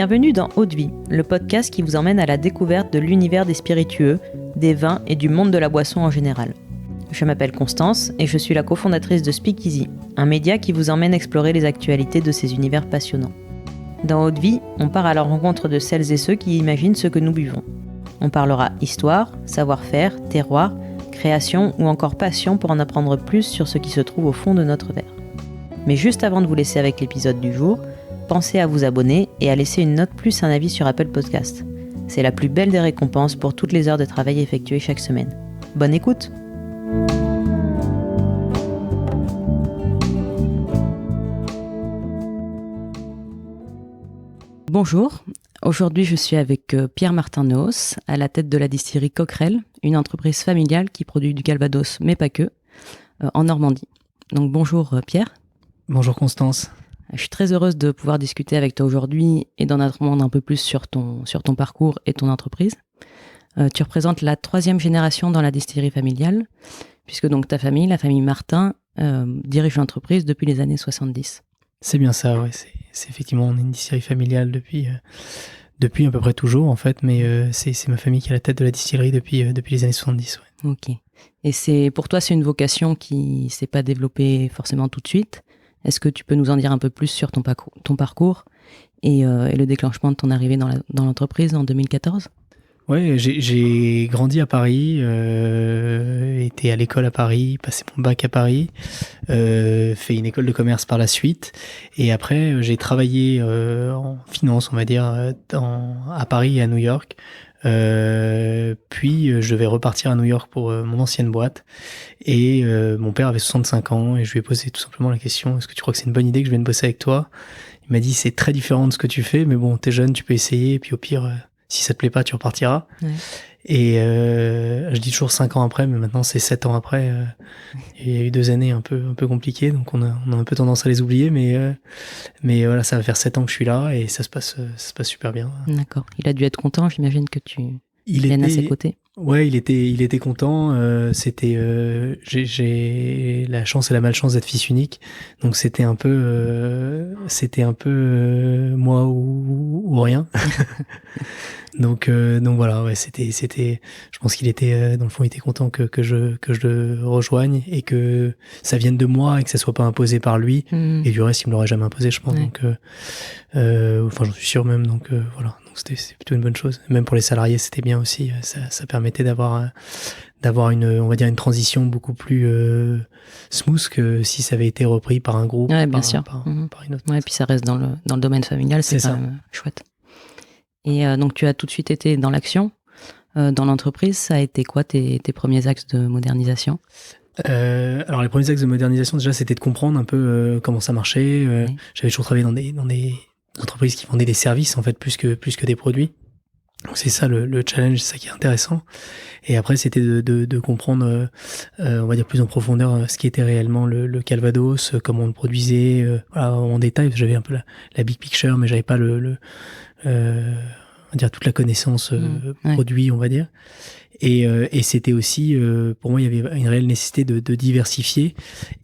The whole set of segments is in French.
Bienvenue dans Eau de Vie, le podcast qui vous emmène à la découverte de l'univers des spiritueux, des vins et du monde de la boisson en général. Je m'appelle Constance et je suis la cofondatrice de Speakeasy, un média qui vous emmène explorer les actualités de ces univers passionnants. Dans Eau de Vie, on part à la rencontre de celles et ceux qui imaginent ce que nous buvons. On parlera histoire, savoir-faire, terroir, création ou encore passion pour en apprendre plus sur ce qui se trouve au fond de notre verre. Mais juste avant de vous laisser avec l'épisode du jour, pensez à vous abonner et à laisser une note plus un avis sur Apple Podcast. C'est la plus belle des récompenses pour toutes les heures de travail effectuées chaque semaine. Bonne écoute! Bonjour, aujourd'hui je suis avec Pierre-Martin Noos, à la tête de la distillerie Coquerel, une entreprise familiale qui produit du Calvados, mais pas que, en Normandie. Donc bonjour Pierre. Bonjour Constance. Je suis très heureuse de pouvoir discuter avec toi aujourd'hui et d'en apprendre un peu plus sur ton parcours et ton entreprise. Tu représentes la 3e génération dans la distillerie familiale, puisque donc ta famille, la famille Martin, dirige l'entreprise depuis les années 70. C'est bien ça, ouais. C'est effectivement, on est une distillerie familiale depuis à peu près toujours en fait, mais c'est ma famille qui est à la tête de la distillerie depuis les années 70. Ouais. Ok. Et pour toi, c'est une vocation qui s'est pas développée forcément tout de suite. Est-ce que tu peux nous en dire un peu plus sur ton parcours et le déclenchement de ton arrivée dans l'entreprise en 2014 ? Ouais, j'ai grandi à Paris, été à l'école à Paris, passé mon bac à Paris, fait une école de commerce par la suite, et après j'ai travaillé en finance, on va dire, à Paris et à New York. Puis je vais repartir à New York pour mon ancienne boîte, et mon père avait 65 ans et je lui ai posé tout simplement la question: est-ce que tu crois que c'est une bonne idée que je vienne bosser avec toi? Il m'a dit: c'est très différent de ce que tu fais, mais bon, t'es jeune, tu peux essayer, et puis au pire, si ça te plaît pas, tu repartiras. Ouais. Et je dis toujours 5 ans après, mais maintenant c'est 7 ans après. Il y a eu 2 années un peu compliquées, donc on a un peu tendance à les oublier, mais voilà, ça va faire 7 ans que je suis là et ça se passe super bien. D'accord. Il a dû être content, j'imagine que tu viennes à ses côtés. Ouais, il était content. J'ai la chance et la malchance d'être fils unique, donc c'était un peu moi ou rien. Donc voilà, ouais, c'était. Je pense qu'il était dans le fond, il était content que je le rejoigne et que ça vienne de moi et que ça soit pas imposé par lui. Et du reste, il me l'aurait jamais imposé, je pense. Ouais. Donc, j'en suis sûr même. Donc voilà. Donc c'est plutôt une bonne chose. Même pour les salariés, c'était bien aussi. Ça permettait d'avoir on va dire une transition beaucoup plus smooth que si ça avait été repris par un groupe. Ouais, bien sûr. Par une autre. Ouais, et puis ça reste dans le domaine familial, c'est quand même chouette. Et donc, tu as tout de suite été dans l'action, dans l'entreprise. Ça a été quoi tes premiers axes de modernisation ? Alors, les premiers axes de modernisation, déjà, c'était de comprendre un peu comment ça marchait. Oui. J'avais toujours travaillé dans des entreprises qui vendaient des services, en fait, plus que des produits. Donc, c'est ça le challenge, c'est ça qui est intéressant. Et après, c'était de comprendre, on va dire plus en profondeur, ce qui était réellement le Calvados, comment on le produisait, voilà, en détail. J'avais un peu la big picture, mais j'avais pas on va dire toute la connaissance produit, on va dire. Et c'était aussi, pour moi, il y avait une réelle nécessité de diversifier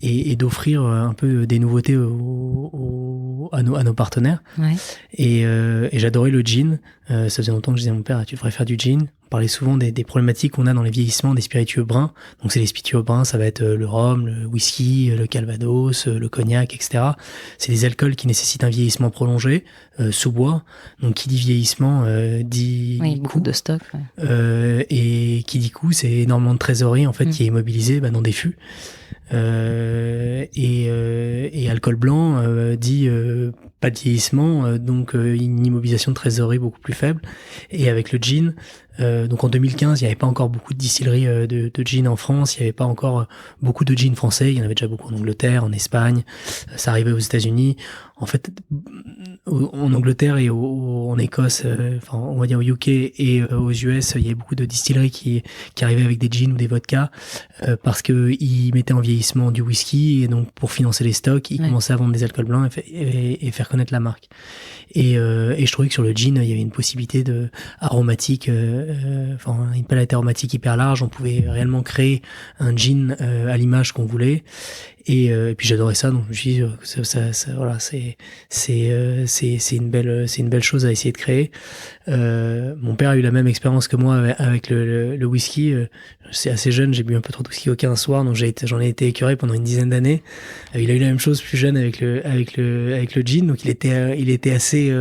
et d'offrir un peu des nouveautés à nos partenaires. Ouais. Et j'adorais le gin. Ça faisait longtemps que je disais à mon père: tu devrais faire du gin. On parlait souvent des problématiques qu'on a dans les vieillissements des spiritueux bruns. Donc c'est les spiritueux bruns, ça va être le rhum, le whisky, le calvados, le cognac, etc. C'est des alcools qui nécessitent un vieillissement prolongé, sous bois. Donc qui dit vieillissement dit beaucoup de stock. Ouais. Et qui dit coût, c'est énormément de trésorerie en fait qui est immobilisée dans des fûts. Et alcool blanc dit pas de vieillissement, donc une immobilisation de trésorerie beaucoup plus faible. Et avec le gin, donc en 2015, il n'y avait pas encore beaucoup de distilleries de gin en France, il n'y avait pas encore beaucoup de gin français, il y en avait déjà beaucoup en Angleterre, en Espagne, ça arrivait aux États-Unis. En fait, en Angleterre et en Écosse, enfin on va dire au UK et aux US, il y avait beaucoup de distilleries qui arrivaient avec des gins ou des vodkas parce que ils mettaient en vieillissement du whisky, et donc pour financer les stocks, ils commençaient à vendre des alcools blancs et faire connaître la marque. Et je trouvais que sur le gin, il y avait une possibilité de aromatique, enfin une palette aromatique hyper large. On pouvait réellement créer un gin à l'image qu'on voulait. Et puis j'adorais ça, donc je me suis dit, voilà, c'est une belle chose à essayer de créer. Mon père a eu la même expérience que moi avec le whisky. C'est assez jeune, j'ai bu un peu trop de whisky un soir, donc j'en ai été écœuré pendant une dizaine d'années. Il a eu la même chose plus jeune avec le gin, donc il était assez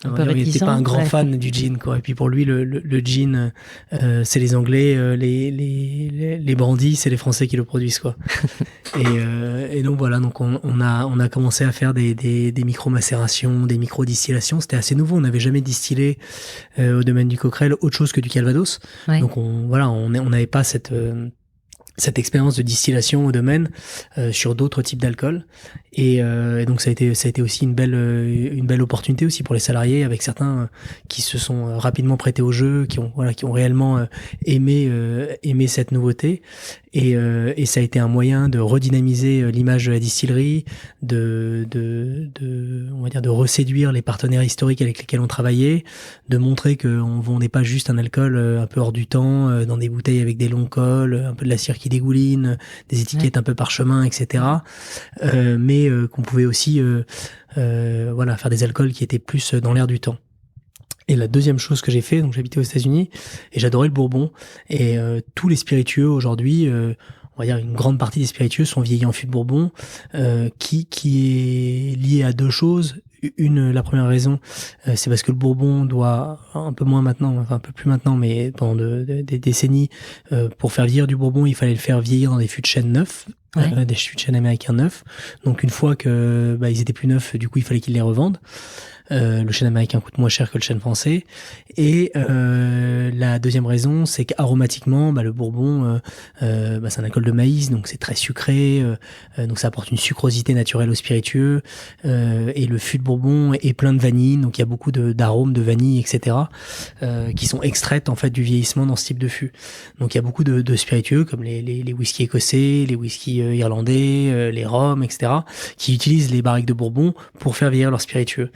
il n'était pas un grand fan du gin, quoi. Et puis pour lui, le gin, c'est les Anglais, les brandy, c'est les Français qui le produisent, quoi. Et donc voilà, donc on a commencé à faire des micro-macérations, des micro-distillations. C'était assez nouveau, on n'avait jamais distillé au domaine du Coquerel autre chose que du Calvados. Ouais. Donc on n'avait pas cette expérience de distillation au domaine sur d'autres types d'alcool, et donc ça a été aussi une belle opportunité aussi pour les salariés, avec certains qui se sont rapidement prêtés au jeu, qui ont réellement aimé cette nouveauté, et ça a été un moyen de redynamiser l'image de la distillerie, on va dire de reséduire les partenaires historiques avec lesquels on travaillait, de montrer qu'on vendait pas juste un alcool un peu hors du temps dans des bouteilles avec des longs cols, un peu de la cire qui dégouline, des étiquettes un peu parchemin, etc. Mais qu'on pouvait aussi faire des alcools qui étaient plus dans l'air du temps. Et la deuxième chose que j'ai fait, donc j'habitais aux États-Unis et j'adorais le bourbon, et tous les spiritueux aujourd'hui, on va dire une grande partie des spiritueux sont vieillis en fût de bourbon, qui est lié à deux choses. La première raison, c'est parce que le bourbon doit, un peu moins maintenant, enfin un peu plus maintenant, mais pendant des décennies, pour faire vieillir du bourbon, il fallait le faire vieillir dans des fûts de chêne neufs, des fûts de chêne américains neufs. Donc une fois que ils étaient plus neufs, du coup il fallait qu'ils les revendent. Le chêne américain coûte moins cher que le chêne français. Et la deuxième raison, c'est qu'aromatiquement, le bourbon, c'est un alcool de maïs, donc c'est très sucré, donc ça apporte une sucrosité naturelle aux spiritueux. Et le fût de bourbon est plein de vanille, donc il y a beaucoup d'arômes de vanille, etc., qui sont extraites en fait du vieillissement dans ce type de fût. Donc il y a beaucoup de spiritueux comme les whiskies écossais, les whiskies irlandais, les rhums, etc., qui utilisent les barriques de bourbon pour faire vieillir leurs spiritueux.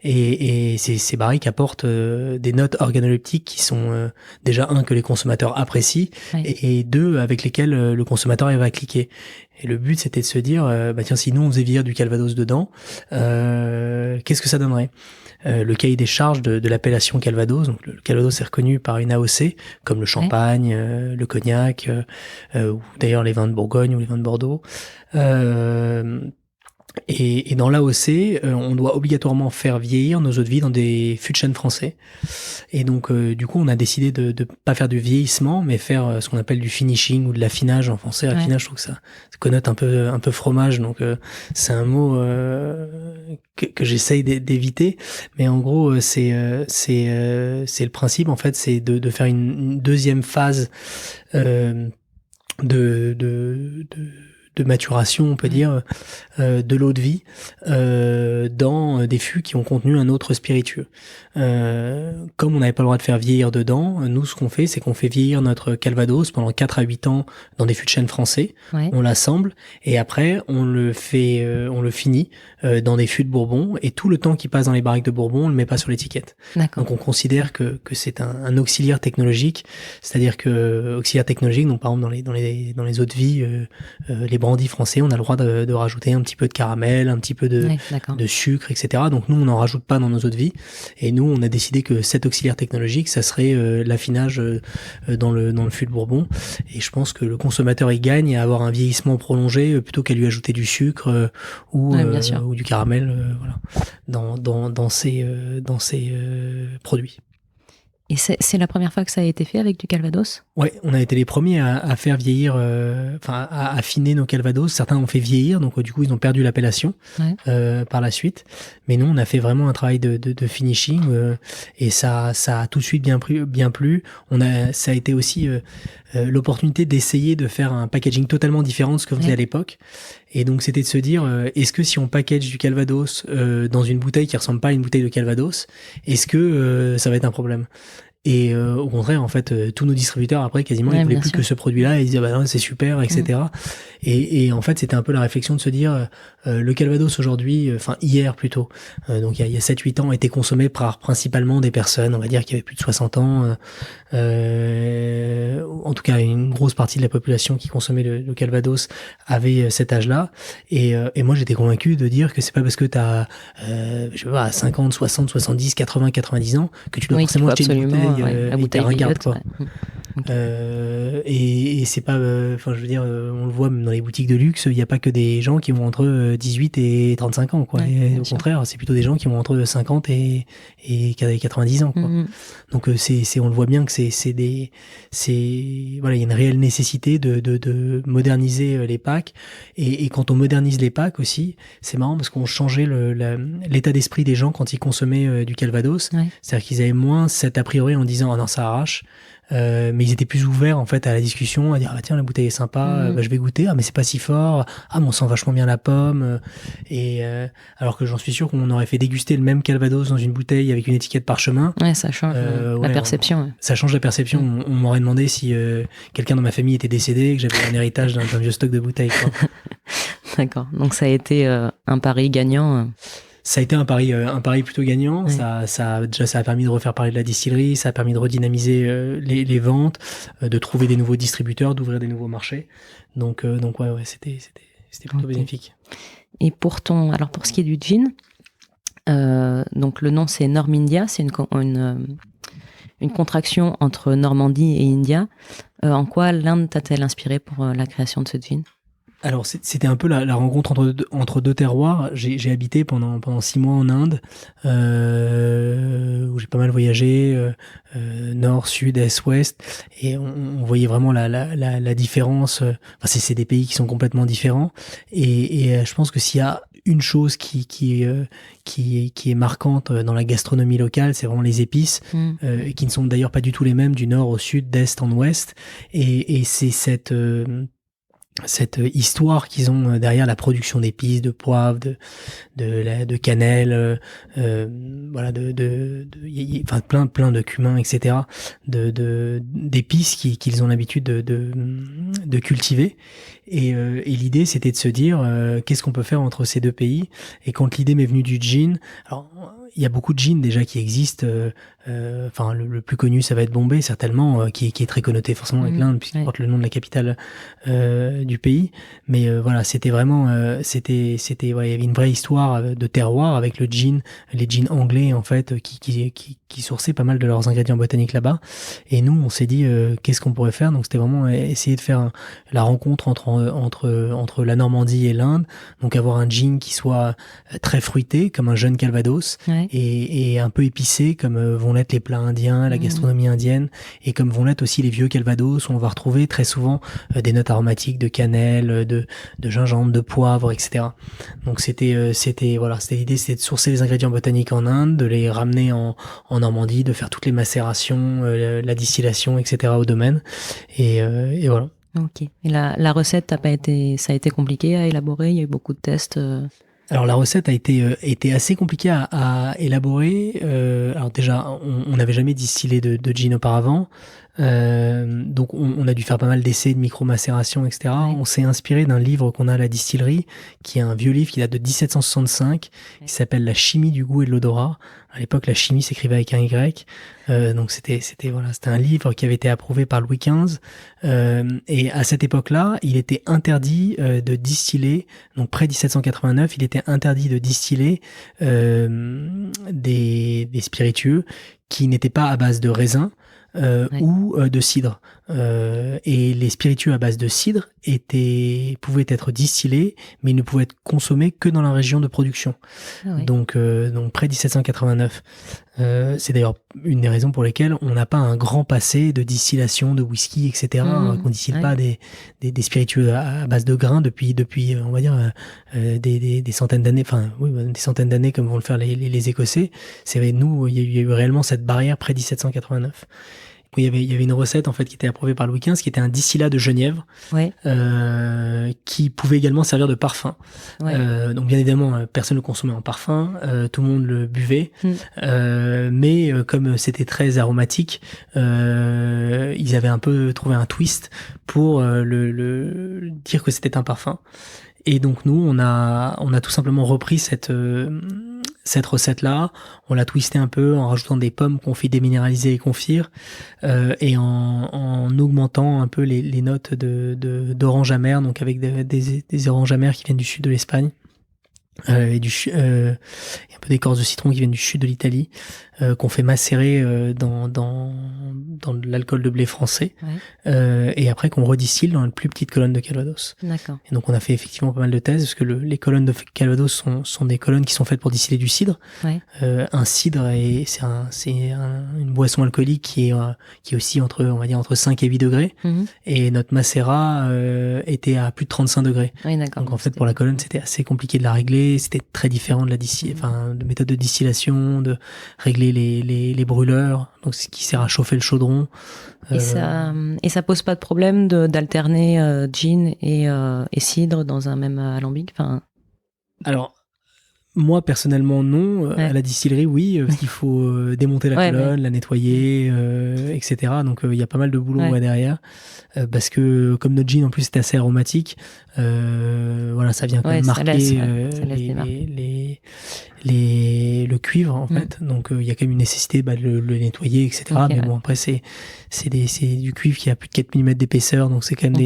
Et ces barriques apportent des notes organoleptiques qui sont déjà que les consommateurs apprécient, et deux avec lesquelles le consommateur va cliquer. Et le but, c'était de se dire, tiens, si nous on faisait vieillir du Calvados dedans, qu'est-ce que ça donnerait? Le cahier des charges de l'appellation Calvados, donc le Calvados est reconnu par une AOC, comme le champagne, le cognac, ou d'ailleurs les vins de Bourgogne ou les vins de Bordeaux. Et dans l'AOC, on doit obligatoirement faire vieillir nos eaux de vie dans des fûts de chêne français. Et donc, du coup, on a décidé de pas faire du vieillissement, mais faire ce qu'on appelle du finishing ou de l'affinage en français. L'affinage, je trouve que ça connote un peu fromage, donc c'est un mot que j'essaye d'éviter. Mais en gros, c'est le principe, en fait, c'est de faire une deuxième phase de maturation, on peut dire, de l'eau de vie dans des fûts qui ont contenu un autre spiritueux. Comme on n'avait pas le droit de faire vieillir dedans, nous ce qu'on fait, c'est qu'on fait vieillir notre Calvados pendant 4 à 8 ans dans des fûts de chêne français. On l'assemble et après on le finit dans des fûts de Bourbon, et tout le temps qui passe dans les barriques de Bourbon, on le met pas sur l'étiquette. Donc on considère que c'est un auxiliaire technologique, c'est-à-dire que auxiliaire technologique, donc par exemple dans les eaux de vie, les brandis français, on a le droit de rajouter un petit peu de caramel, un petit peu de sucre, etc. Donc nous on n'en rajoute pas dans nos eaux de vie, et nous on a décidé que cet auxiliaire technologique, ça serait l'affinage dans le fût de Bourbon, et je pense que le consommateur y gagne à avoir un vieillissement prolongé plutôt qu'à lui ajouter du sucre ou du caramel dans ces produits. Et c'est la première fois que ça a été fait avec du Calvados ? Ouais, on a été les premiers à faire vieillir, à affiner nos Calvados. Certains ont fait vieillir, donc du coup ils ont perdu l'appellation par la suite. Mais nous, on a fait vraiment un travail de finishing, et ça a tout de suite bien plu. Ça a été aussi l'opportunité d'essayer de faire un packaging totalement différent de ce que faisait à l'époque. Et donc c'était de se dire, est-ce que si on package du Calvados dans une bouteille qui ressemble pas à une bouteille de Calvados, est-ce que ça va être un problème ? Et au contraire, en fait, tous nos distributeurs après quasiment ils voulaient plus que ce produit-là, et ils disaient non, c'est super, etc. Et en fait, c'était un peu la réflexion de se dire le Calvados aujourd'hui, hier plutôt, donc il y a 7-8 ans, était consommé par principalement des personnes, on va dire, qui avaient plus de 60 ans, en tout cas une grosse partie de la population qui consommait le Calvados avait cet âge-là. Et moi, j'étais convaincu de dire que c'est pas parce que t'as, je sais pas, 50, 60, 70, 80, 90 ans que tu dois forcément acheter une bouteille, la bouteille ringarde, quoi. Ouais. Okay. Et c'est pas, enfin, je veux dire, on le voit même dans les boutiques de luxe, il n'y a pas que des gens qui vont entre 18 et 35 ans, quoi. Ouais, et au contraire, c'est plutôt des gens qui vont entre 50 et 90 ans, quoi. Donc, on le voit bien que voilà, il y a une réelle nécessité de moderniser les packs. Et quand on modernise les packs aussi, c'est marrant parce qu'on changeait l'état d'esprit des gens quand ils consommaient du Calvados. Ouais. C'est-à-dire qu'ils avaient moins cet a priori en disant, ah non, ça arrache. Mais ils étaient plus ouverts en fait à la discussion, à dire ah tiens la bouteille est sympa, je vais goûter, ah mais c'est pas si fort, ah mais on sent vachement bien la pomme, et alors que j'en suis sûr qu'on aurait fait déguster le même Calvados dans une bouteille avec une étiquette parchemin. Ouais, ça change la perception. Ça change la perception. On m'aurait demandé si quelqu'un dans ma famille était décédé et que j'avais un héritage d'un vieux stock de bouteilles, quoi. D'accord. Donc ça a été un pari gagnant. Ça a été un pari plutôt gagnant. Ouais. Ça a permis de refaire parler de la distillerie, ça a permis de redynamiser les ventes, de trouver des nouveaux distributeurs, d'ouvrir des nouveaux marchés. Donc ouais, c'était plutôt bénéfique. Et pour ce qui est du gin, donc le nom c'est Normindia, c'est une contraction entre Normandie et India. En quoi l'Inde t'a-t-elle inspiré pour la création de ce gin ? Alors c'était un peu la rencontre entre deux terroirs. J'ai habité pendant 6 mois en Inde, où j'ai pas mal voyagé, nord, sud, est, ouest, et on voyait vraiment la différence. Enfin, c'est des pays qui sont complètement différents, et je pense que s'il y a une chose qui est marquante dans la gastronomie locale, c'est vraiment les épices, qui ne sont d'ailleurs pas du tout les mêmes du nord au sud, d'est en ouest, et c'est cette histoire qu'ils ont derrière la production d'épices, de poivre, de cannelle, voilà, enfin plein de cumin, etc., d'épices qu'ils ont l'habitude de cultiver. Et l'idée, c'était de se dire qu'est-ce qu'on peut faire entre ces deux pays. Et quand l'idée m'est venue du gin, alors il y a beaucoup de gin déjà qui existent. Enfin, le plus connu, ça va être Bombay, certainement, qui est très connoté forcément avec l'Inde, puisqu'il porte le nom de la capitale du pays. Mais voilà, c'était vraiment, ouais, il y avait une vraie histoire de terroir avec le gin, les gins anglais en fait, qui sourçaient pas mal de leurs ingrédients botaniques là-bas. Et nous, on s'est dit qu'est-ce qu'on pourrait faire. Donc c'était vraiment essayer de faire la rencontre entre la Normandie et l'Inde. Donc avoir un gin qui soit très fruité, comme un jeune Calvados, et un peu épicé, comme vont l'être les plats indiens, la gastronomie indienne, et comme vont l'être aussi les vieux Calvados, où on va retrouver très souvent des notes aromatiques de cannelle, de gingembre, de poivre, etc. Donc c'était l'idée, c'était de sourcer les ingrédients botaniques en Inde, de les ramener en Normandie, de faire toutes les macérations, la distillation, etc. au domaine, et voilà. Ok. Et la recette ça a été compliqué à élaborer, il y a eu beaucoup de tests. Alors la recette a été assez compliquée à élaborer. Alors déjà, on n'avait jamais distillé de gin auparavant, donc on a dû faire pas mal d'essais de micro-macération, etc. On s'est inspiré d'un livre qu'on a à la distillerie, qui est un vieux livre qui date de 1765, qui s'appelle La chimie du goût et de l'odorat. À l'époque, la chimie s'écrivait avec un Y. Donc c'était un livre qui avait été approuvé par Louis XV. Et à cette époque-là, il était interdit de distiller. Donc près 1789, il était interdit de distiller des spiritueux qui n'étaient pas à base de raisin. Ou de cidre. Et les spiritueux à base de cidre pouvaient être distillés, mais ils ne pouvaient être consommés que dans la région de production. Donc près 1789. C'est d'ailleurs une des raisons pour lesquelles on n'a pas un grand passé de distillation de whisky, etc. Qu'on distille pas des spiritueux à base de grains depuis on va dire des centaines d'années, enfin oui, des centaines d'années comme vont le faire les Écossais. C'est nous, il y a eu réellement cette barrière près 1789. Il y avait une recette en fait qui était approuvée par Louis XV, qui était un distillat de genièvre, qui pouvait également servir de parfum. Donc bien évidemment, personne ne le consommait en parfum, tout le monde le buvait, mais comme c'était très aromatique, ils avaient un peu trouvé un twist pour le dire que c'était un parfum. Et donc nous, on a tout simplement repris cette cette recette-là, on l'a twistée un peu en rajoutant des pommes qu'on fait déminéraliser et confire, et en augmentant un peu les notes d'orange amer, donc avec des oranges amères qui viennent du sud de l'Espagne. Et un peu d'écorce de citron qui viennent du sud de l'Italie, qu'on fait macérer dans de l'alcool de blé français, et après qu'on redistille dans une plus petite colonne de Calvados. D'accord. Et donc on a fait effectivement pas mal de thèses, parce que les colonnes de Calvados sont des colonnes qui sont faites pour distiller du cidre. Un cidre, c'est une boisson alcoolique qui est aussi entre 5 et 8 degrés, et notre macérat était à plus de 35 degrés. Oui, d'accord. Donc en fait pour la colonne c'était assez compliqué de la régler, c'était très différent de de méthode de distillation, de régler les brûleurs, donc ce qui sert à chauffer le chaudron. Et ça pose pas de problème d'alterner gin et cidre dans un même alambic, enfin. Alors moi personnellement non, à la distillerie oui, parce qu'il faut démonter la colonne, la nettoyer, etc. Donc il y a pas mal de boulot derrière, parce que comme notre gin en plus c'est assez aromatique, voilà, ça vient quand même marquer le cuivre en fait. Donc il y a quand même une nécessité de le nettoyer, etc. Mais bon après c'est du cuivre qui a plus de 4 mm d'épaisseur, donc c'est quand même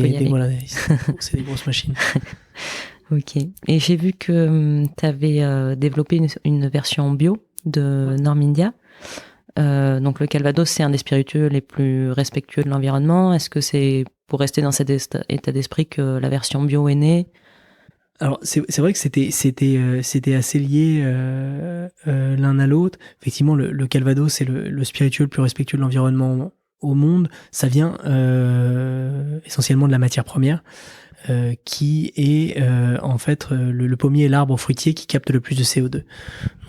c'est des grosses machines. Ok. Et j'ai vu que tu avais développé une version bio de Normindia. Donc le Calvados, c'est un des spiritueux les plus respectueux de l'environnement. Est-ce que c'est pour rester dans cet état d'esprit que la version bio est née? Alors c'est vrai que c'était assez lié l'un à l'autre. Effectivement, le Calvados, c'est le spiritueux le plus respectueux de l'environnement au monde. Ça vient essentiellement de la matière première. Qui est en fait le pommier est l'arbre fruitier qui capte le plus de CO2.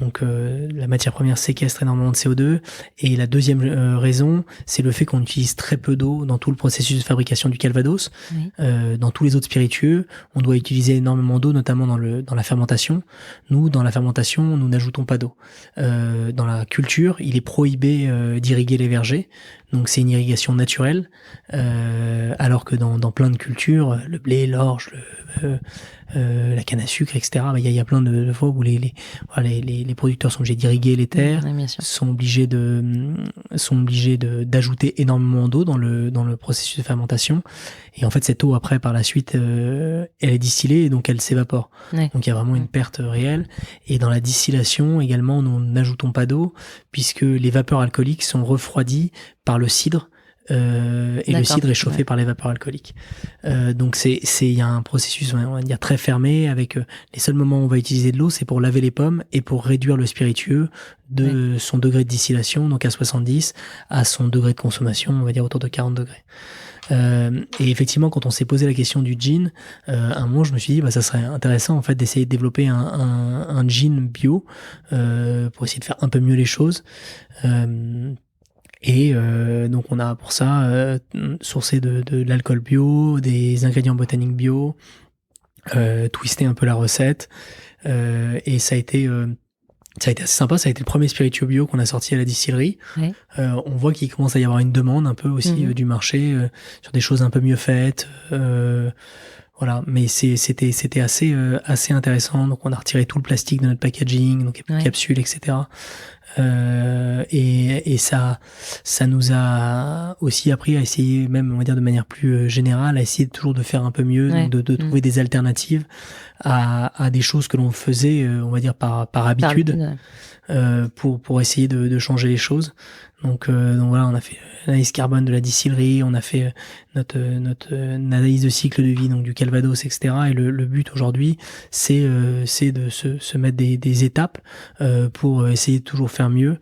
Donc la matière première séquestre énormément de CO2, et la deuxième raison, c'est le fait qu'on utilise très peu d'eau dans tout le processus de fabrication du Calvados. Dans tous les autres spiritueux, on doit utiliser énormément d'eau, notamment dans la fermentation. Nous, dans la fermentation, nous n'ajoutons pas d'eau. Dans la culture, il est prohibé d'irriguer les vergers. Donc c'est une irrigation naturelle, alors que dans plein de cultures, le blé, l'orge, la canne à sucre, etc. Il y a plein de fois où les producteurs sont obligés d'irriguer les terres, sont obligés d'ajouter énormément d'eau dans le processus de fermentation. Et en fait, cette eau après, par la suite, elle est distillée et donc elle s'évapore. Donc il y a vraiment une perte réelle. Et dans la distillation également, nous n'ajoutons pas d'eau, puisque les vapeurs alcooliques sont refroidies par le cidre. Et le cidre est chauffé par les vapeurs alcooliques. Donc il y a un processus, on va dire, très fermé, avec les seuls moments où on va utiliser de l'eau, c'est pour laver les pommes et pour réduire le spiritueux de son degré de distillation, donc à 70, à son degré de consommation, on va dire autour de 40 degrés. Et effectivement, quand on s'est posé la question du gin, un moment je me suis dit ça serait intéressant en fait d'essayer de développer un gin bio, pour essayer de faire un peu mieux les choses. Et donc on a pour ça sourcé de l'alcool bio, des ingrédients botaniques bio, twisté un peu la recette, et ça a été assez sympa. Ça a été le premier spiritueux bio qu'on a sorti à la distillerie. On voit qu'il commence à y avoir une demande un peu aussi du marché sur des choses un peu mieux faites. Voilà, mais c'était assez intéressant. Donc on a retiré tout le plastique de notre packaging, donc les capsules, etc. Et ça nous a aussi appris à essayer, même on va dire de manière plus générale, à essayer toujours de faire un peu mieux, donc de trouver des alternatives à des choses que l'on faisait, on va dire par habitude, pour essayer de changer les choses. Donc voilà, on a fait l'analyse carbone de la distillerie, on a fait notre analyse de cycle de vie, donc du Calvados, etc. Et le but aujourd'hui, c'est de se mettre des étapes pour essayer de toujours faire mieux.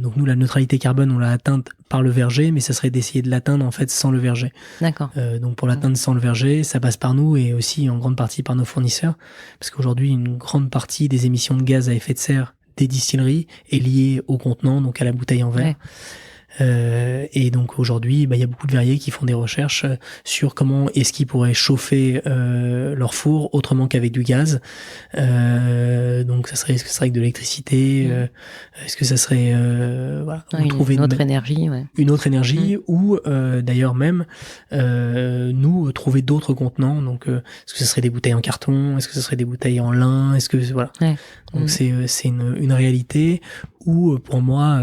Donc nous, la neutralité carbone, on l'a atteinte par le verger, mais ça serait d'essayer de l'atteindre en fait sans le verger. D'accord. Donc pour l'atteindre sans le verger, ça passe par nous et aussi en grande partie par nos fournisseurs, parce qu'aujourd'hui, une grande partie des émissions de gaz à effet de serre des distilleries est liée au contenant, donc à la bouteille en verre. Et donc aujourd'hui, il y a beaucoup de verriers qui font des recherches sur comment est-ce qu'ils pourraient chauffer leur four autrement qu'avec du gaz. Donc est-ce que ça serait avec de l'électricité, est-ce que ça serait trouver une autre énergie, une autre énergie, ou d'ailleurs même nous trouver d'autres contenants. Donc est-ce que ce serait des bouteilles en carton, est-ce que ce serait des bouteilles en lin, est-ce que voilà. Donc c'est une réalité où pour moi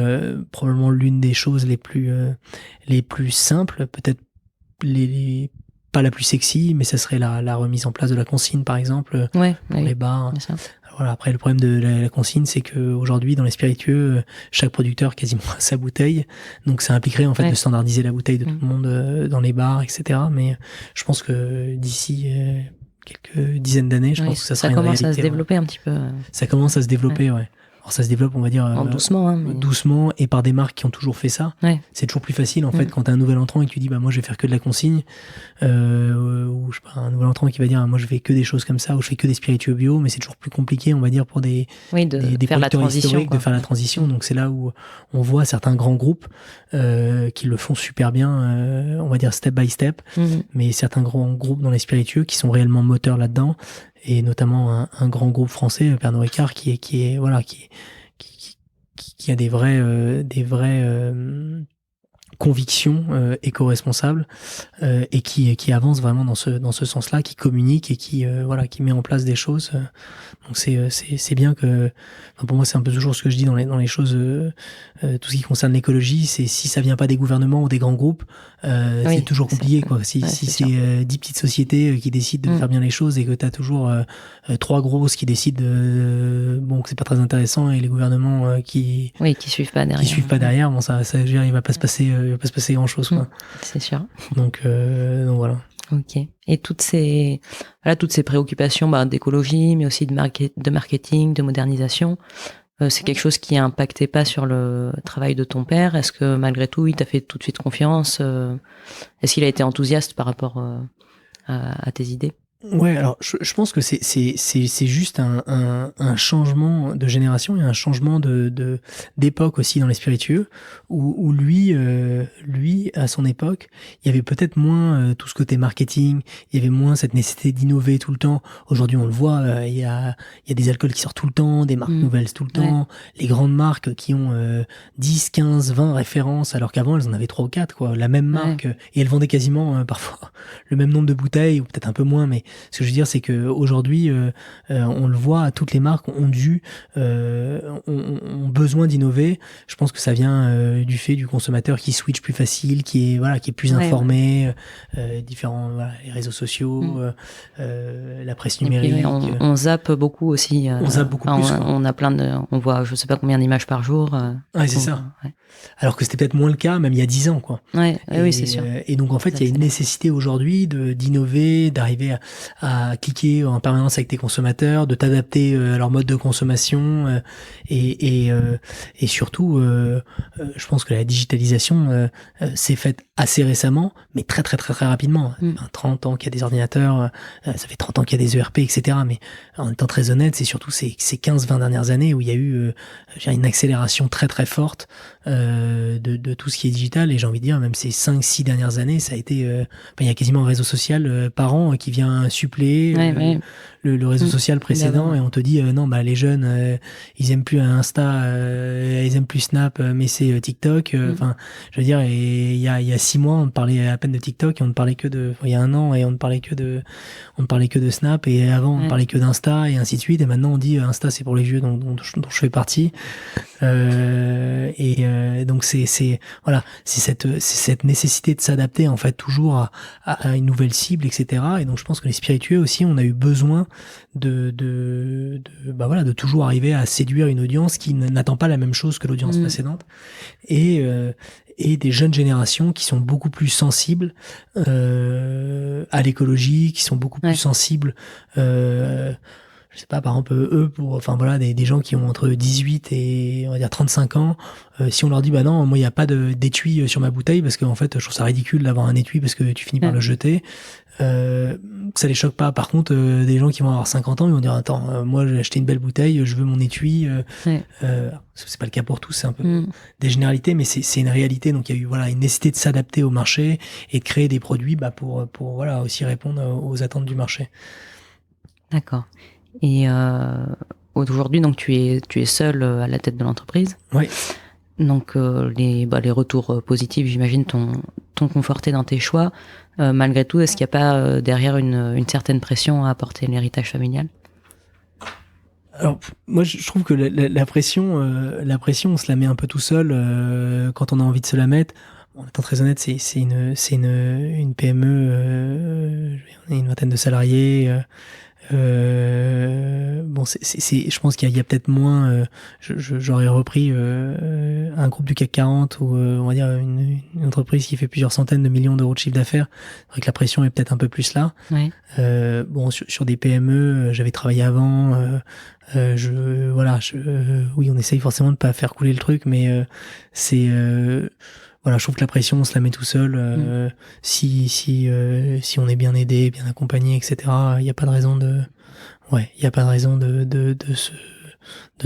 probablement l'une des choses les plus simples, peut-être pas la plus sexy, mais ça serait la remise en place de la consigne par exemple pour les bars. Voilà, après le problème de la consigne, c'est que aujourd'hui dans les spiritueux, chaque producteur quasiment a sa bouteille, donc ça impliquerait en fait de standardiser la bouteille de tout le monde dans les bars, etc. Mais je pense que d'ici quelques dizaines d'années, je pense que ça sera une réalité. Ça commence à se développer un petit peu. Ça commence à se développer, ouais. Alors ça se développe, on va dire, doucement, doucement, et par des marques qui ont toujours fait ça. C'est toujours plus facile en fait quand t'as un nouvel entrant et que tu dis moi je vais faire que de la consigne, ou je sais pas, un nouvel entrant qui va dire moi je fais que des choses comme ça, ou je fais que des spiritueux bio, mais c'est toujours plus compliqué, on va dire, pour des producteurs historiques de faire la transition. Donc c'est là où on voit certains grands groupes qui le font super bien, on va dire step by step, mais certains grands groupes dans les spiritueux qui sont réellement moteurs là-dedans, et notamment un grand groupe français, Pernod Ricard, qui a des vraies convictions éco-responsables, et qui avance vraiment dans ce sens-là, qui communique et qui met en place des choses. Donc c'est bien que, pour moi c'est un peu toujours ce que je dis dans les choses, tout ce qui concerne l'écologie, c'est si ça vient pas des gouvernements ou des grands groupes, c'est toujours compliqué, quoi. Si c'est 10 petites sociétés qui décident de faire bien les choses, et que t'as toujours 3 grosses qui décident que c'est pas très intéressant, et les gouvernements qui suivent pas derrière. Bon, ça je veux dire, il va pas se passer grand chose, quoi. C'est sûr. Donc voilà. Ok. Et toutes ces préoccupations d'écologie, mais aussi de marketing, de modernisation, c'est quelque chose qui impactait pas sur le travail de ton père. Est-ce que malgré tout, il t'a fait tout de suite confiance? Est-ce qu'il a été enthousiaste par rapport à tes idées? Ouais, alors je pense que c'est juste un changement de génération et un changement d'époque aussi dans les spiritueux, où lui à son époque, il y avait peut-être moins tout ce côté marketing, il y avait moins cette nécessité d'innover tout le temps. Aujourd'hui on le voit, il y a des alcools qui sortent tout le temps, des marques nouvelles tout le temps, les grandes marques qui ont 10, 15, 20 références, alors qu'avant elles en avaient 3 ou 4, quoi, la même marque, et elles vendaient quasiment parfois le même nombre de bouteilles, ou peut-être un peu moins, mais ce que je veux dire, c'est que aujourd'hui, on le voit, toutes les marques ont besoin d'innover. Je pense que ça vient du fait du consommateur qui switch plus facile, qui est plus informé, différents les réseaux sociaux, la presse numérique. Puis, on zappe beaucoup aussi. On zappe beaucoup plus. On voit, je sais pas combien d'images par jour. C'est ça. Alors que c'était peut-être moins le cas, même il y a 10 ans, quoi. Oui, c'est sûr. Et donc en fait, il y a une nécessité aujourd'hui d'innover, d'arriver à cliquer en permanence avec tes consommateurs, de t'adapter à leur mode de consommation, et surtout, je pense que la digitalisation s'est faite assez récemment, mais très très très très rapidement. 30 ans qu'il y a des ordinateurs, ça fait 30 ans qu'il y a des ERP, etc. Mais en étant très honnête, c'est surtout ces 15-20 dernières années où il y a eu une accélération très très forte de tout ce qui est digital, et j'ai envie de dire même ces 5-6 dernières années, ça a été il y a quasiment un réseau social par an qui vient suppléer le réseau social précédent, et on te dit non, les jeunes ils aiment plus Insta, ils aiment plus Snap, mais c'est TikTok. Enfin, je veux dire, et il y a 6 mois on ne parlait à peine de TikTok, et on ne parlait que il y a 1 an, et on ne parlait que de Snap, et avant on ne parlait que d'Insta, et ainsi de suite, et maintenant on dit Insta c'est pour les vieux, dont je fais partie. Donc c'est cette nécessité de s'adapter en fait toujours à une nouvelle cible, etc. Et donc je pense que les spiritueux aussi, on a eu besoin de toujours arriver à séduire une audience qui n'attend pas la même chose que l'audience précédente, et des jeunes générations qui sont beaucoup plus sensibles à l'écologie, qui sont beaucoup plus sensibles je sais pas, par exemple, des gens qui ont entre 18 et, on va dire, 35 ans, si on leur dit, bah non, moi, il n'y a pas d'étui sur ma bouteille, parce qu'en fait, je trouve ça ridicule d'avoir un étui parce que tu finis par le jeter, ça les choque pas. Par contre, des gens qui vont avoir 50 ans, ils vont dire, attends, moi, j'ai acheté une belle bouteille, je veux mon étui, c'est pas le cas pour tous, c'est un peu des généralités, mais c'est une réalité. Donc, il y a eu, une nécessité de s'adapter au marché et de créer des produits, pour aussi répondre aux attentes du marché. D'accord. Et aujourd'hui, donc tu es seul à la tête de l'entreprise. Oui. Donc les retours positifs, j'imagine, t'ont conforté dans tes choix. Malgré tout, est-ce qu'il n'y a pas derrière une certaine pression à apporter l'héritage familial? Alors moi, je trouve que la pression, on se la met un peu tout seul quand on a envie de se la mettre. Bon, en étant très honnête, c'est une PME, on est une vingtaine de salariés. Je pense qu'il y a peut-être moins. J'aurais repris un groupe du CAC 40 ou on va dire une entreprise qui fait plusieurs centaines de millions d'euros de chiffre d'affaires. C'est vrai que la pression est peut-être un peu plus là. Ouais. Sur des PME, j'avais travaillé avant. Oui, on essaye forcément de pas faire couler le truc, mais je trouve que la pression, on se la met tout seul. Si on est bien aidé, bien accompagné, etc., il n'y a pas de raison de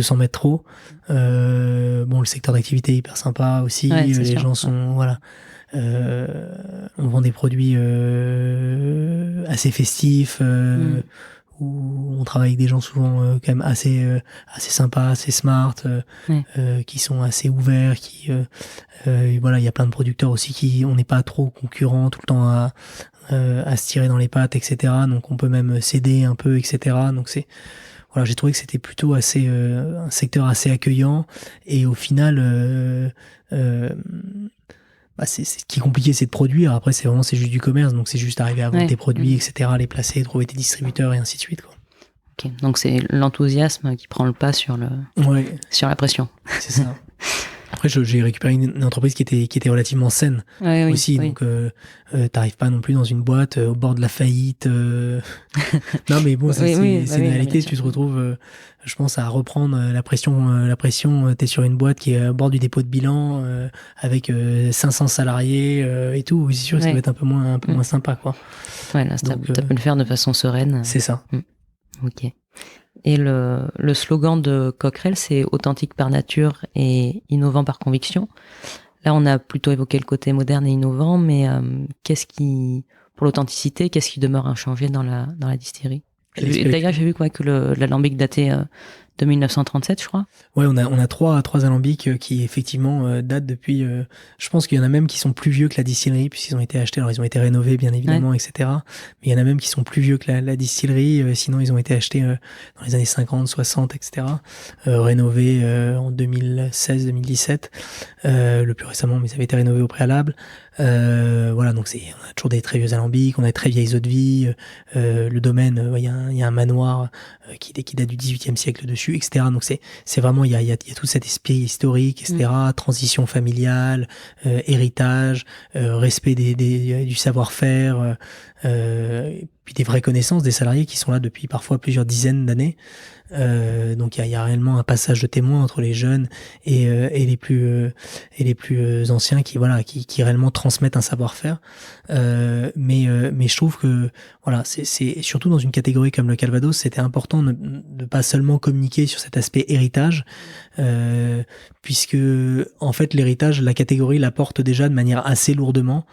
s'en mettre trop. Le secteur d'activité est hyper sympa aussi. Ouais, les sûr. gens sont, on vend des produits assez festifs, où on travaille avec des gens souvent quand même assez sympas, assez smart, qui sont assez ouverts, il y a plein de producteurs aussi on n'est pas trop concurrents tout le temps à se tirer dans les pattes, etc. Donc on peut même s'aider un peu, etc. Donc j'ai trouvé que c'était plutôt assez un secteur assez accueillant, et au final ce qui est compliqué, c'est de produire. Après, c'est juste du commerce, donc c'est juste arriver à vendre tes produits, etc., les placer, trouver tes distributeurs et ainsi de suite, quoi. Ok, donc c'est l'enthousiasme qui prend le pas sur la pression. C'est ça. Après, j'ai récupéré une entreprise qui était relativement saine aussi, donc t'arrives pas non plus dans une boîte au bord de la faillite. Non, mais bon, c'est une réalité. Tu te retrouves, je pense, à reprendre la pression. T'es sur une boîte qui est au bord du dépôt de bilan avec 500 salariés et tout. C'est sûr que ça va être un peu moins sympa, quoi. Ouais, là, t'as pu le faire de façon sereine. C'est ça. Ok. Et le slogan de Coquerel, c'est authentique par nature et innovant par conviction. Là, on a plutôt évoqué le côté moderne et innovant, mais pour l'authenticité, qu'est-ce qui demeure inchangé dans la distillerie? D'ailleurs, j'ai vu que l'alambic datait de 1937, je crois. Ouais, on a trois alambics qui effectivement datent depuis. Je pense qu'il y en a même qui sont plus vieux que la distillerie, puisqu'ils ont été achetés. Alors ils ont été rénovés bien évidemment, etc. Mais il y en a même qui sont plus vieux que la distillerie. Sinon ils ont été achetés dans les années 50, 60, etc. Rénovés en 2016-2017. Le plus récemment, mais ça avait été rénové au préalable. Donc on a toujours des très vieux alambics, on a des très vieilles eaux de vie. Le domaine, il y a un manoir qui date du XVIIIe siècle dessus, etc. Donc c'est vraiment, il y a tout cet esprit historique, etc. Transition familiale, héritage, respect du savoir-faire, puis des vraies connaissances des salariés qui sont là depuis parfois plusieurs dizaines d'années. Donc il y a réellement un passage de témoin entre les jeunes et les plus anciens qui réellement transmettent un savoir-faire. Mais je trouve que c'est surtout dans une catégorie comme le Calvados, c'était important de pas seulement communiquer sur cet aspect héritage, puisque en fait l'héritage, la catégorie l'apporte déjà de manière assez lourdement.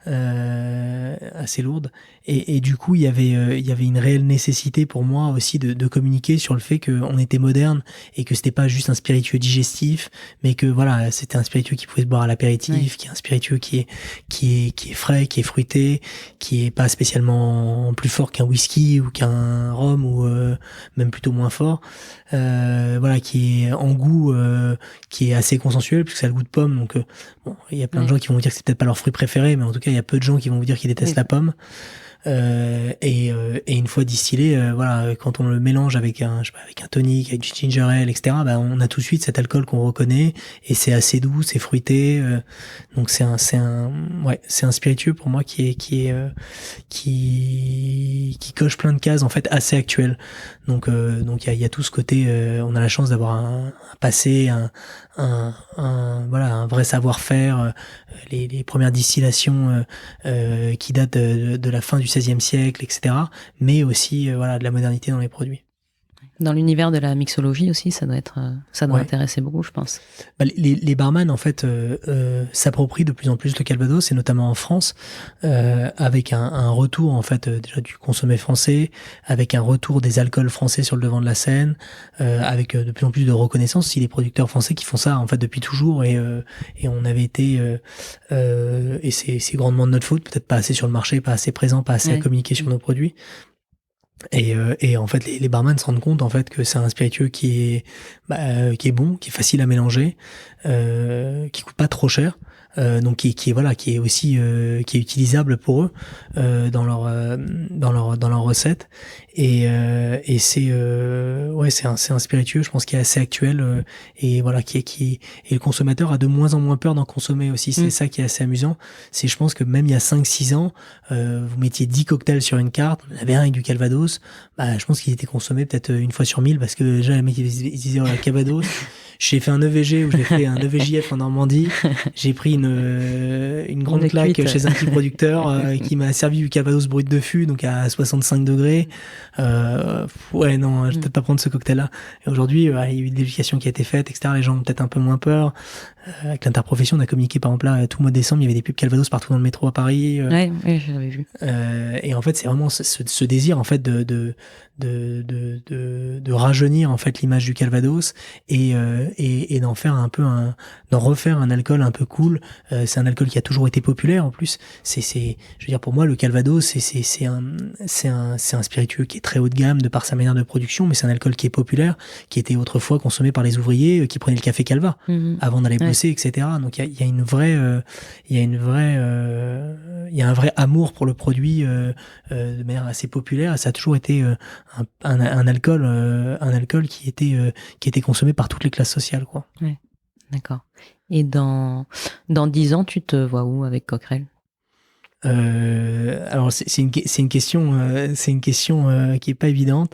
Assez lourde, et du coup il y avait une réelle nécessité pour moi aussi de communiquer sur le fait qu'on était moderne et que c'était pas juste un spiritueux digestif, mais que c'était un spiritueux qui pouvait se boire à l'apéritif, qui est un spiritueux qui est frais, qui est fruité, qui est pas spécialement plus fort qu'un whisky ou qu'un rhum, ou même plutôt moins fort, qui est en goût, qui est assez consensuel puisque ça a le goût de pomme. Donc il y a plein de gens qui vont vous dire que c'est peut-être pas leur fruit préféré, mais en tout cas il y a peu de gens qui vont vous dire qu'ils détestent la pomme. Et une fois distillé, voilà, quand on le mélange avec avec un tonic, avec du ginger ale, etc., bah, on a tout de suite cet alcool qu'on reconnaît, et c'est assez doux, c'est fruité. Donc c'est un spiritueux pour moi qui coche plein de cases en fait assez actuelles. Donc il y a tout ce côté, on a la chance d'avoir un passé, un vrai savoir-faire, les premières distillations qui datent de la fin du XVIe siècle, etc. Mais aussi voilà, de la modernité dans les produits. Dans l'univers de la mixologie aussi, ça doit intéresser beaucoup, je pense. Bah, les barman en fait s'approprient de plus en plus le Calvados, et notamment en France, avec un retour en fait déjà du consommé français, avec un retour des alcools français sur le devant de la scène, avec de plus en plus de reconnaissance aussi des producteurs français qui font ça en fait depuis toujours, et on avait été et c'est grandement de notre faute, peut-être pas assez sur le marché, pas assez présent, pas assez à communiquer sur nos produits. Et en fait les barman se rendent compte en fait que c'est un spiritueux qui est bon, qui est facile à mélanger, qui coûte pas trop cher, donc qui est aussi qui est utilisable pour eux dans leur recette, et c'est c'est un spiritueux, je pense, qui est assez actuel, et voilà, et le consommateur a de moins en moins peur d'en consommer aussi. C'est ça qui est assez amusant. C'est, je pense que même il y a 5-6 ans, vous mettiez 10 cocktails sur une carte, il y en avait un avec du Calvados, bah je pense qu'il était consommé peut-être une fois sur 1000, parce que déjà les mecs ils disaient oh, la Calvados. J'ai fait un EVG, où j'ai fait un EVJF en Normandie. J'ai pris une grande claque chez un petit producteur qui m'a servi du Calvados brut de fût, donc à 65 degrés. Ouais, non, je vais peut-être pas prendre ce cocktail-là. Et aujourd'hui, il y a eu de l'éducation qui a été faite, etc. Les gens ont peut-être un peu moins peur. Avec l'interprofession, on a communiqué, par exemple, là, tout le mois de décembre, il y avait des pubs Calvados partout dans le métro à Paris. Ouais, je l'avais vu. Et en fait, c'est vraiment ce désir, en fait, de rajeunir, en fait, l'image du Calvados, et d'en faire un peu d'en refaire un alcool un peu cool. C'est un alcool qui a toujours été populaire, en plus. Je veux dire, pour moi, le Calvados, c'est un spiritueux qui est très haut de gamme de par sa manière de production, mais c'est un alcool qui est populaire, qui était autrefois consommé par les ouvriers qui prenaient le café Calva avant d'aller bosser, etc. Donc il y a un vrai amour pour le produit de manière assez populaire. Ça a toujours été un alcool qui était consommé par toutes les classes sociales, quoi. Ouais, d'accord. Et dans 10 ans, tu te vois où avec Coquerel? Alors c'est une question qui est pas évidente.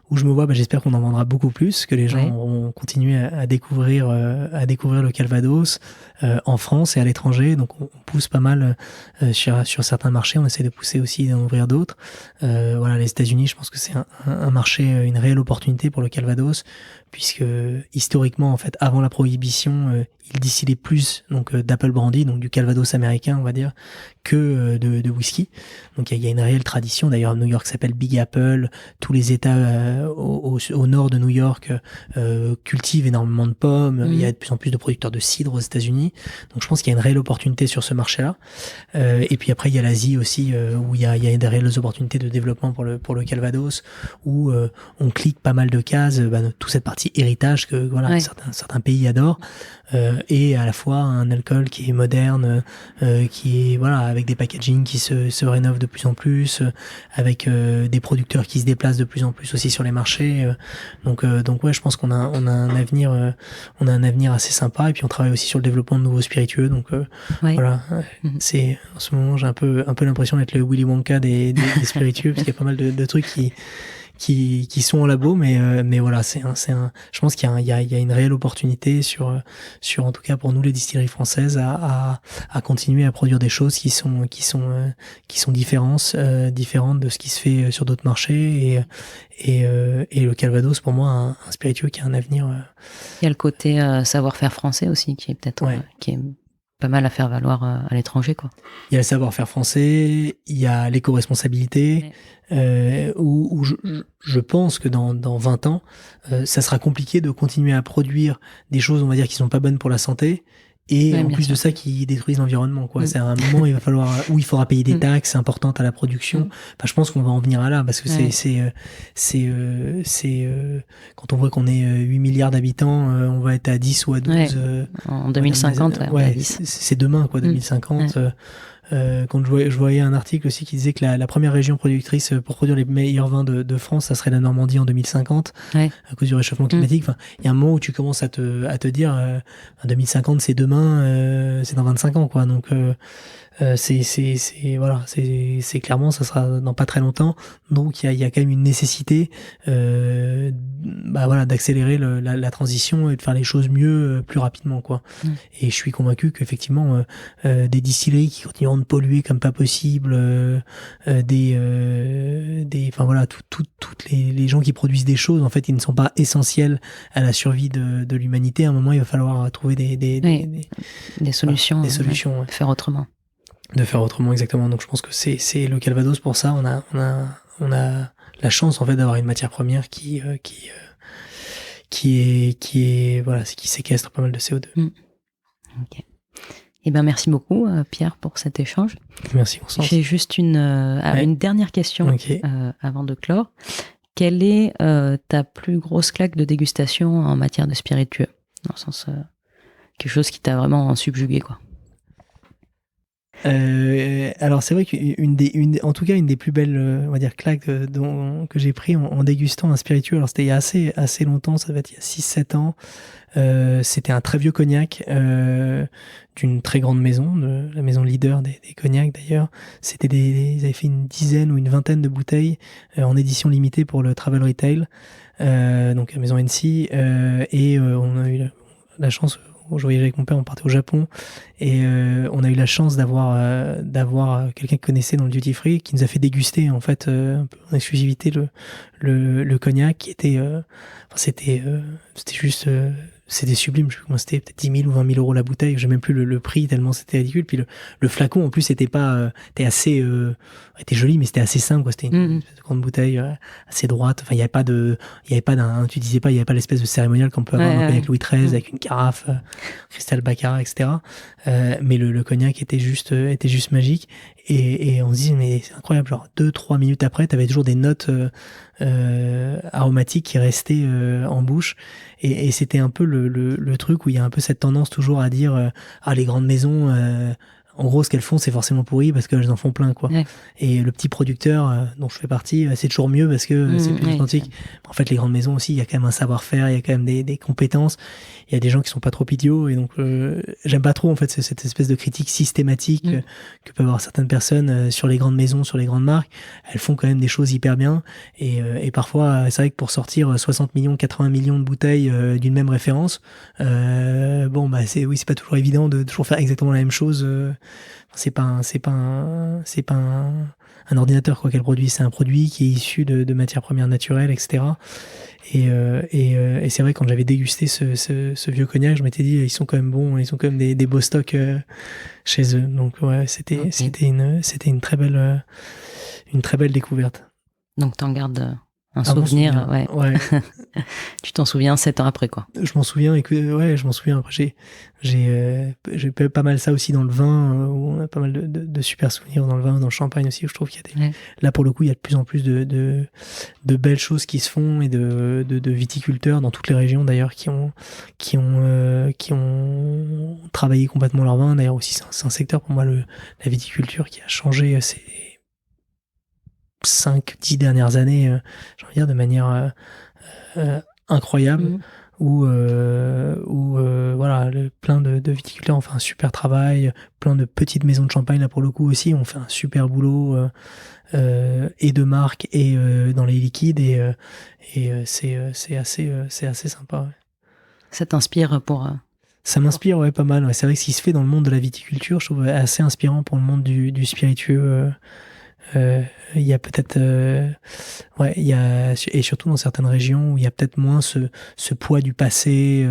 Où je me vois, j'espère qu'on en vendra beaucoup plus, que les gens auront continué à découvrir le Calvados en France et à l'étranger. Donc on pousse pas mal sur certains marchés, on essaie de pousser aussi, d'en ouvrir d'autres. Voilà, les États-Unis, je pense que c'est un marché, une réelle opportunité pour le Calvados, puisque historiquement, en fait, avant la prohibition, ils distillaient plus d'apple brandy, donc du Calvados américain, on va dire, que de whisky. Donc il y a une réelle tradition. D'ailleurs, New York s'appelle Big Apple. Tous les États au nord de New York cultivent énormément de pommes. Il y a de plus en plus de producteurs de cidre aux États-Unis. Donc je pense qu'il y a une réelle opportunité sur ce marché-là. Et puis après, il y a l'Asie aussi, où il y a des réelles opportunités de développement pour le Calvados, où on clique pas mal de cases, toute cette partie héritage que certains pays adorent. Et à la fois un alcool qui est moderne, qui est avec des packaging qui se rénovent de plus en plus, avec des producteurs qui se déplacent de plus en plus aussi sur les marchés. Donc ouais, je pense qu'on a un avenir assez sympa. Et puis on travaille aussi sur le développement de nouveaux spiritueux. Donc voilà, c'est en ce moment j'ai un peu l'impression d'être le Willy Wonka des spiritueux, parce qu'il y a pas mal de trucs qui sont en labo, mais voilà, je pense qu'il y a une réelle opportunité sur en tout cas pour nous les distilleries françaises à continuer à produire des choses qui sont différentes de ce qui se fait sur d'autres marchés, et le Calvados, pour moi, un spiritueux qui a un avenir. Il y a le côté savoir-faire français aussi, qui est peut-être qui est pas mal à faire valoir à l'étranger, quoi. Il y a le savoir-faire français, il y a l'éco-responsabilité, où je pense que dans 20 ans, ça sera compliqué de continuer à produire des choses, on va dire, qui sont pas bonnes pour la santé, et Ouais, en bien plus sûr. de ça qui détruisent l'environnement, quoi. C'est à un moment il va falloir où il faudra payer des taxes importantes à la production. Enfin, je pense qu'on va en venir à là parce que quand on voit qu'on est 8 milliards d'habitants, on va être à 10 ou à 12 En 2050, on est à 10. c'est demain, quoi, 2050. Quand je voyais un article aussi qui disait que la première région productrice pour produire les meilleurs vins de France, ça serait la Normandie en 2050, à cause du réchauffement climatique. Enfin, il y a un moment où tu commences à te dire 2050 c'est demain, c'est dans 25 ans, quoi. Donc c'est clairement ça sera dans pas très longtemps. Donc il y a quand même une nécessité d'accélérer la transition et de faire les choses mieux plus rapidement, quoi. Et je suis convaincu qu'effectivement des distilleries qui continueront de polluer comme pas possible, toutes les gens qui produisent des choses en fait ils ne sont pas essentiels à la survie de l'humanité. À un moment il va falloir trouver des solutions, ouais. Faire autrement. De faire autrement, exactement. Donc je pense que c'est le Calvados pour ça. On a la chance en fait d'avoir une matière première qui séquestre pas mal de CO2. Ok. Eh ben merci beaucoup Pierre pour cet échange. Merci Constance. J'ai juste une dernière question avant de clore. Quelle est ta plus grosse claque de dégustation en matière de spiritueux? Dans le sens quelque chose qui t'a vraiment subjugué, quoi. Alors c'est vrai qu'une des plus belles on va dire claques que j'ai pris en dégustant un spiritueux, alors c'était il y a assez longtemps, ça devait être il y a 6-7 ans. C'était un très vieux cognac d'une très grande maison, la maison leader des cognacs d'ailleurs. Ils avaient fait une dizaine ou une vingtaine de bouteilles en édition limitée pour le travel retail, donc la maison NC, et on a eu la chance. Je voyageais avec mon père, on partait au Japon et on a eu la chance d'avoir quelqu'un qui connaissait dans le duty free qui nous a fait déguster en fait un peu en exclusivité le cognac qui était c'était juste c'était sublime. Je sais plus comment c'était, peut-être 10 000 ou 20 000 euros la bouteille, j'ai même plus le prix tellement c'était ridicule. Puis le flacon en plus était était joli mais c'était assez simple, quoi. C'était une grande bouteille assez droite. Enfin il y avait pas l'espèce de cérémonial qu'on peut avoir dans le cognac Louis XIII avec une carafe cristal baccarat, etc. Mais le cognac était juste magique et on se dit mais c'est incroyable, genre 2-3 minutes après t'avais toujours des notes aromatiques qui restaient en bouche et c'était un peu le truc où il y a un peu cette tendance toujours à dire les grandes maisons en gros ce qu'elles font c'est forcément pourri parce qu'elles en font plein, quoi. Et le petit producteur dont je fais partie c'est toujours mieux parce que c'est plus authentique. En fait les grandes maisons aussi il y a quand même un savoir-faire, il y a quand même des compétences, il y a des gens qui sont pas trop idiots et donc j'aime pas trop en fait cette espèce de critique systématique que peuvent avoir certaines personnes sur les grandes maisons, sur les grandes marques. Elles font quand même des choses hyper bien et parfois c'est vrai que pour sortir 60 millions, 80 millions de bouteilles d'une même référence, c'est pas toujours évident de toujours faire exactement la même chose. C'est pas un ordinateur quoi qu'elle produit, c'est un produit qui est issu de matières premières naturelles, etc. Et c'est vrai, quand j'avais dégusté ce vieux cognac, je m'étais dit ils sont quand même bons, ils ont quand même des beaux stocks chez eux. Donc ouais, c'était une très belle découverte. Donc t'en gardes un souvenir, ouais. Tu t'en souviens 7 ans après, quoi. Je m'en souviens Après, j'ai pas mal ça aussi dans le vin, où on a pas mal de super souvenirs dans le vin, dans le champagne aussi, où je trouve qu'il y a là pour le coup il y a de plus en plus de belles choses qui se font et de viticulteurs dans toutes les régions d'ailleurs qui ont travaillé complètement leur vin. D'ailleurs aussi c'est un secteur pour moi, la viticulture, qui a changé ces 5-10 dernières années, j'ai envie de dire, de manière incroyable, où plein de viticulteurs ont fait un super travail, plein de petites maisons de champagne là pour le coup aussi ont fait un super boulot et de marque et dans les liquides et c'est assez sympa. Ouais. Ça t'inspire pour Ça m'inspire, pas mal. Ouais. C'est vrai que ce qui se fait dans le monde de la viticulture, je trouve assez inspirant pour le monde du spiritueux. Il y a peut-être et surtout dans certaines régions où il y a peut-être moins ce poids du passé,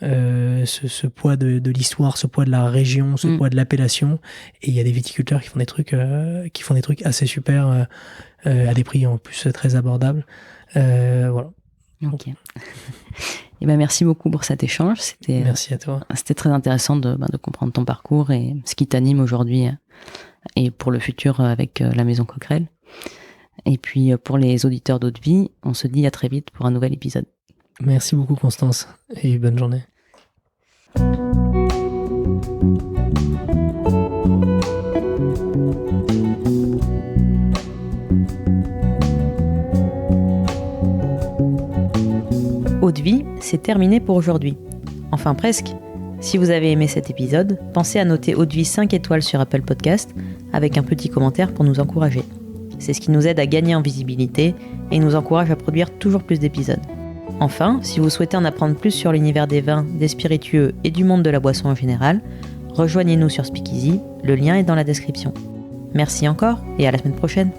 ce poids de l'histoire, ce poids de la région, ce poids de l'appellation, et il y a des viticulteurs qui font des trucs assez super à des prix en plus très abordables. Voilà. Ok. Et merci beaucoup pour cet échange. Merci à toi. C'était très intéressant de comprendre ton parcours et ce qui t'anime aujourd'hui et pour le futur avec la Maison Coquerel. Et puis pour les auditeurs d'Eau de Vie, on se dit à très vite pour un nouvel épisode. Merci beaucoup Constance et bonne journée. Eau de Vie, c'est terminé pour aujourd'hui. Enfin presque. Si vous avez aimé cet épisode, pensez à noter Eau de Vie 5 étoiles sur Apple Podcast avec un petit commentaire pour nous encourager. C'est ce qui nous aide à gagner en visibilité et nous encourage à produire toujours plus d'épisodes. Enfin, si vous souhaitez en apprendre plus sur l'univers des vins, des spiritueux et du monde de la boisson en général, rejoignez-nous sur Speakeasy, le lien est dans la description. Merci encore et à la semaine prochaine.